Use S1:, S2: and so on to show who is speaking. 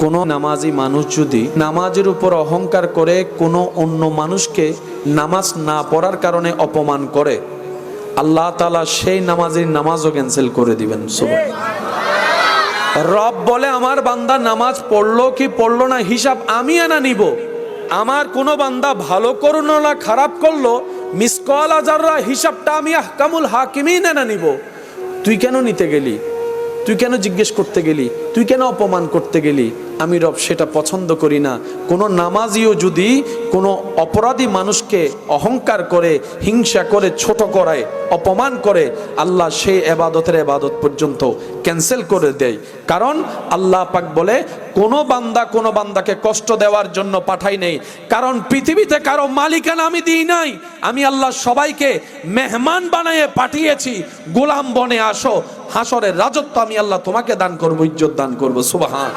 S1: কোনো নামাজি মানুষ যদি নামাজের উপর অহংকার করে কোনো অন্য মানুষকে নামাজ না পড়ার কারণে অপমান করে, আল্লাহ তাআলা সেই নামাজের নামাজও ক্যান্সেল করে দিবেন। রব বলে আমার বান্দা নামাজ পড়লো কি পড়লো না হিসাব আমি আনা নিব। আমার কোনো বান্দা ভালো করলো না খারাপ করলো, মিসকাল আযাররা হিসাবটা আমি আহকামুল হাকিমিন আনা নিব। তুই কেন নিতে গেলি? তুই কেন জিজ্ঞেস করতে গেলি? তুই কেন অপমান করতে গেলি? আমি রব সেটা পছন্দ করি না। কোনো নামাজিও যদি কোনো অপরাধী মানুষকে অহংকার করে, হিংসা করে, ছোট করায়, অপমান করে, আল্লাহ সেই এবাদতের এবাদত পর্যন্ত ক্যান্সেল করে দেয়। কারণ আল্লাহ পাক বলে কোনো বান্দা কোনো বান্দাকে কষ্ট দেওয়ার জন্য পাঠাই নেই। কারণ পৃথিবীতে কারো মালিকানা আমি দিই নাই। আমি আল্লাহ সবাইকে মেহমান বানিয়ে পাঠিয়েছি, গোলাম বনে আসো, হাসরের রাজত্ব আমি আল্লাহ তোমাকে দান করবো, ইজ্জত দান করবো। সুবহান।